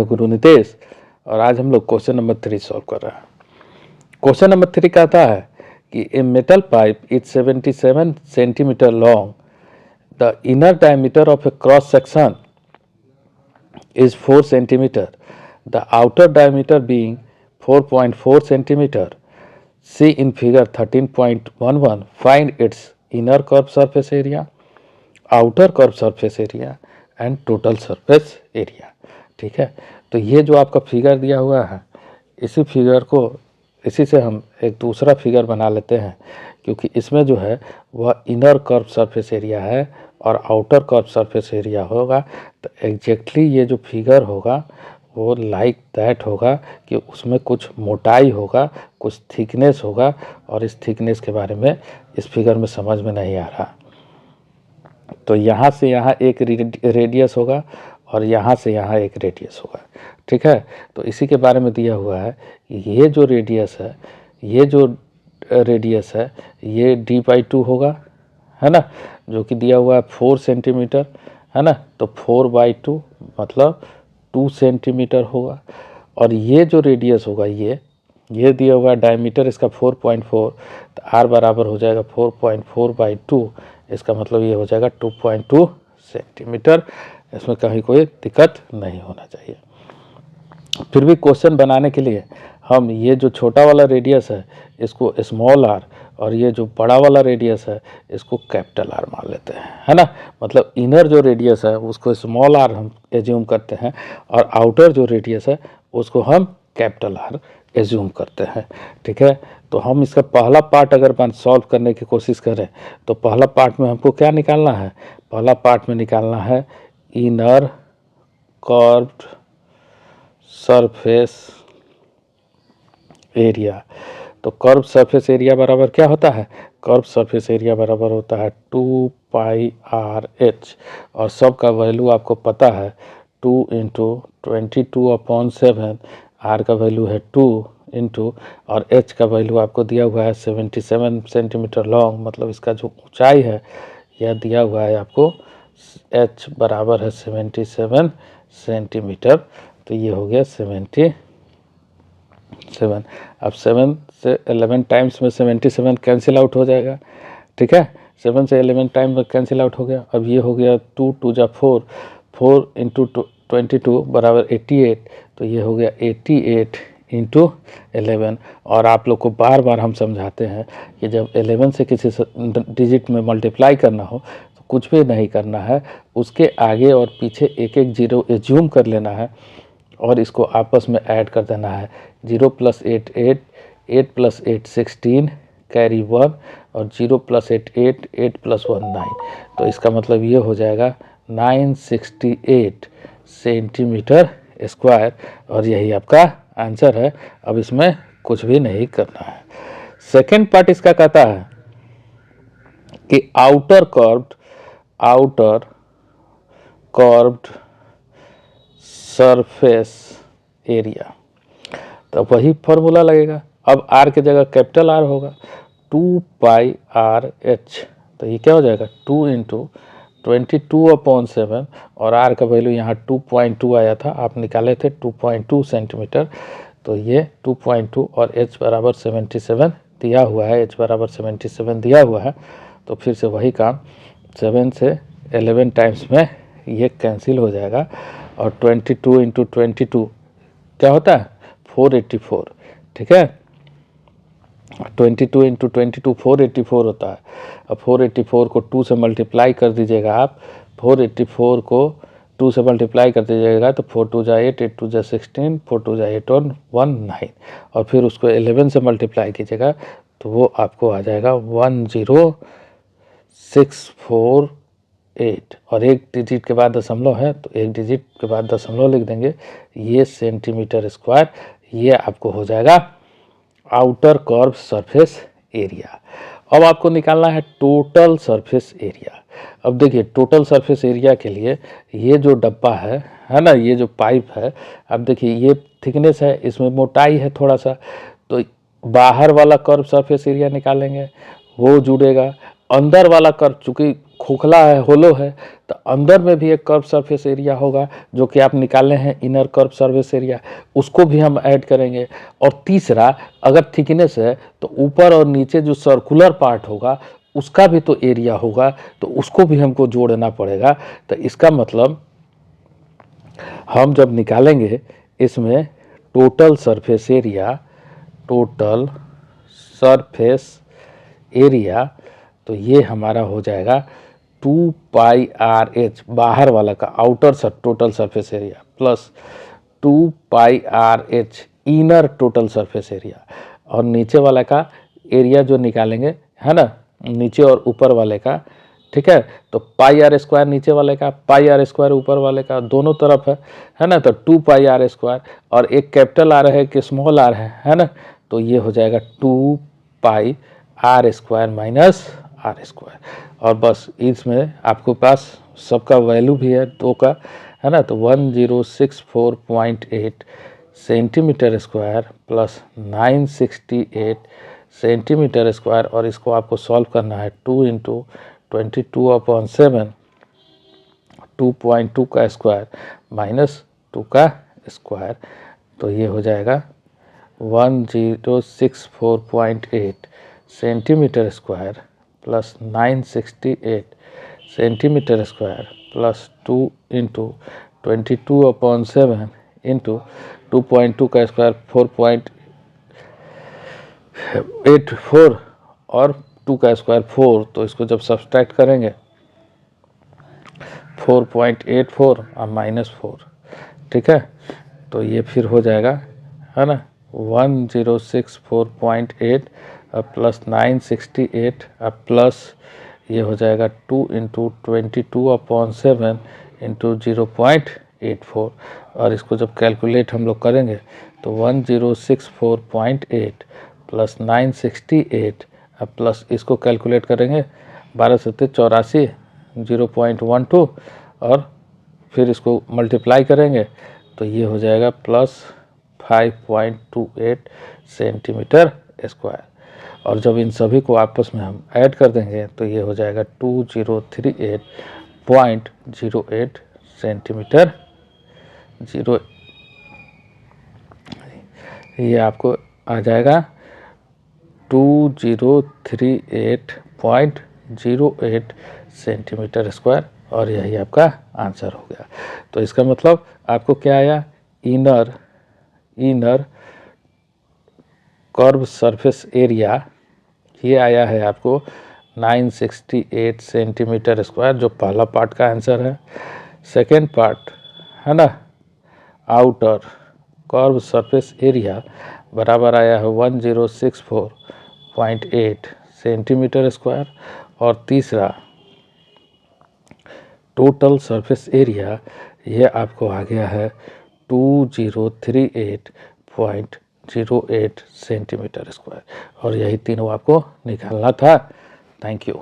गुरु नितेश, और आज हम लोग क्वेश्चन नंबर 3 सॉल्व कर रहे हैं। क्वेश्चन नंबर 3 कहता है कि a metal pipe is 77 centimetre long, the inner diameter of A cross section is 4 centimeter, the outer diameter being 4.4 centimeter. See in figure 13.11, find its inner curved surface area, outer curved surface area and total surface area। ठीक है, तो ये जो आपका figure दिया हुआ है, इसी फिगर को इसी से हम एक दूसरा फिगर बना लेते हैं, क्योंकि इसमें जो है वह इनर कर्व सरफेस एरिया है और आउटर कर्व सरफेस एरिया होगा। तो एग्जैक्टली ये जो फिगर होगा वो लाइक दैट होगा कि उसमें कुछ मोटाई होगा, कुछ थिकनेस होगा, और इस थिकनेस के बारे में इस फिगर में समझ में नहीं आ रहा। तो यहाँ से यहाँ एक रेडियस होगा और यहाँ से यहाँ एक रेडियस होगा। ठीक है, तो इसी के बारे में दिया हुआ है कि ये जो रेडियस है, ये जो रेडियस है ये d/2 होगा, है ना, जो कि दिया हुआ है 4 सेंटीमीटर, है ना। तो 4/2 मतलब 2 सेंटीमीटर होगा। और ये जो रेडियस होगा ये दिया हुआ है डायमीटर इसका 4.4, तो r बराबर हो जाएगा 4.4/2, इसका मतलब ये हो जाएगा 2.2 सेंटीमीटर। इसमें कहीं कोई दिक्कत नहीं होना चाहिए। फिर भी क्वेश्चन बनाने के लिए हम ये जो छोटा वाला रेडियस है इसको स्मॉल r और ये जो बड़ा वाला रेडियस है इसको कैपिटल R मान लेते हैं, है ना। मतलब इनर जो रेडियस है उसको स्मॉल r हम एज्यूम करते हैं और आउटर जो रेडियस है उसको हम कैपिटल R एज्यूम करते हैं। ठीक है, तो हम इसका पहला पार्ट अगर सॉल्व करने की कोशिश करें तो पहला पार्ट में हमको क्या निकालना है? पहला पार्ट में निकालना है इनर कर्व्ड सरफेस एरिया। तो कर्व सरफेस एरिया बराबर क्या होता है? कर्व सरफेस एरिया बराबर होता है 2πRh, और सब का वैल्यू आपको पता है 2 × 22/7, r का वैल्यू है 2 इंटू, और h का वैल्यू आपको दिया हुआ है 77 सेंटीमीटर लॉन्ग, मतलब इसका जो ऊंचाई है यह दिया हुआ है आपको h बराबर है 77 सेंटीमीटर। तो ये हो गया 77। अब 7 से 11 टाइम्स में 77 कैंसिल आउट हो जाएगा। ठीक है, 7 से 11 टाइम में कैंसिल आउट हो गया। अब ये हो गया 2 × 2 = 4, 4 × 22 बराबर 88, तो ये हो गया 88 × 11। और आप लोग को बार बार हम समझाते हैं कि जब 11 से किसी डिजिट में मल्टीप्लाई करना हो तो कुछ भी नहीं करना है, उसके आगे और पीछे एक एक जीरो एज्यूम कर लेना है और इसको आपस में ऐड कर देना है। 0 + 8 8, 8 + 8 16, कैरी 1, और 0 + 8 8, 8 + 1 9। तो इसका मतलब ये हो जाएगा 968 सेंटीमीटर स्क्वायर, और यही आपका आंसर है। अब इसमें कुछ भी नहीं करना है। सेकेंड पार्ट इसका कहता है कि आउटर कर्व्ड सरफेस एरिया, तो वही फॉर्मूला लगेगा। अब r की जगह कैपिटल R होगा 2πRh, तो ये क्या हो जाएगा 2 × 22/7, और r का वैल्यू यहाँ 2.2 आया था, आप निकाले थे 2.2 सेंटीमीटर, तो ये 2.2 और h बराबर 77 दिया हुआ है, h बराबर 77 दिया हुआ है। तो फिर से वही काम, 7 से 11 टाइम्स में ये कैंसिल हो जाएगा, और 22 × 22 क्या होता है 484। ठीक है, 22 × 22 484 होता है। अब 484 को 2 से मल्टीप्लाई कर दीजिएगा आप, 484 को 2 से मल्टीप्लाई कर दीजिएगा तो 4 × 2 = 8, 8 × 2 = 16, 4 × 2 = 8 और 1 9, और फिर उसको 11 से मल्टीप्लाई कीजिएगा तो वो आपको आ जाएगा 10648, और एक डिजिट के बाद दशमलव है तो एक डिजिट के बाद दशमलव लिख देंगे। ये सेंटीमीटर स्क्वायर, ये आपको हो जाएगा आउटर कर्व सरफेस एरिया। अब आपको निकालना है टोटल सरफेस एरिया। अब देखिए टोटल सरफेस एरिया के लिए ये जो डब्बा है ना, ये जो पाइप है, अब देखिए ये थिकनेस है, इसमें मोटाई है थोड़ा सा, तो बाहर वाला कर्व सरफेस एरिया निकालेंगे वो जुड़ेगा। अंदर वाला कर्व चूँकि खोखला है, होलो है, तो अंदर में भी एक कर्व सरफेस एरिया होगा जो कि आप निकाले हैं इनर कर्व सरफेस एरिया, उसको भी हम ऐड करेंगे। और तीसरा, अगर थिकनेस है तो ऊपर और नीचे जो सर्कुलर पार्ट होगा उसका भी तो एरिया होगा, तो उसको भी हमको जोड़ना पड़ेगा। तो इसका मतलब हम जब निकालेंगे इसमें total surface area, total surface area, तो ये हमारा हो जाएगा 2πRH बाहर वाला का outer total surface area plus 2πRH inner total surface area, और नीचे वाला का एरिया जो निकालेंगे है ना, नीचे और ऊपर वाले का, ठीक है। तो πr² नीचे वाले का, πr² ऊपर वाले का, दोनों तरफ है ना। तो 2πr² और एक कैपिटल आर है कि स्मॉल आर है ना, तो ये हो जाएगा 2πr² माइनस r²। और बस इसमें आपके पास सबका वैल्यू भी है 2 का, है ना। तो 1064.8 centimetre square plus 968 centimetre square, और इसको आपको सॉल्व करना है 2 × 22/7 2.2 का स्क्वायर माइनस 2 का स्क्वायर, तो ये हो जाएगा 1064.8 centimetre square plus 968 centimetre square plus 2 × 22/7 into 2.2 का स्क्वायर 4.84 और 2 का स्क्वायर 4, तो इसको जब सब्सट्रैक्ट करेंगे 4.84 और -4, ठीक है। तो ये फिर हो जाएगा, है ना, 1064.8 प्लस 968 प्लस ये हो जाएगा 2 × 22/7 इंटू 0.84, और इसको जब कैलकुलेट हम लोग करेंगे तो 1064.8 प्लस 968 प्लस इसको कैलकुलेट करेंगे 12 7 84 0.12, और फिर इसको मल्टीप्लाई करेंगे तो ये हो जाएगा प्लस 5.28 सेंटीमीटर स्क्वायर। और जब इन सभी को आपस में हम ऐड कर देंगे तो ये हो जाएगा 2038.08 सेंटीमीटर 0, ये आपको आ जाएगा 2038.08 सेंटीमीटर स्क्वायर, और यही आपका आंसर हो गया। तो इसका मतलब आपको क्या आया, इनर कर्व सरफेस एरिया, ये आया है आपको 968 सेंटीमीटर स्क्वायर, जो पहला पार्ट का आंसर है। सेकेंड पार्ट है ना, आउटर कर्व सरफेस एरिया बराबर आया है 1064.8 सेंटीमीटर स्क्वायर, और तीसरा टोटल सरफेस एरिया ये आपको आ गया है 2038.08 सेंटीमीटर स्क्वायर, और यही तीनों आपको निकालना था। Thank you.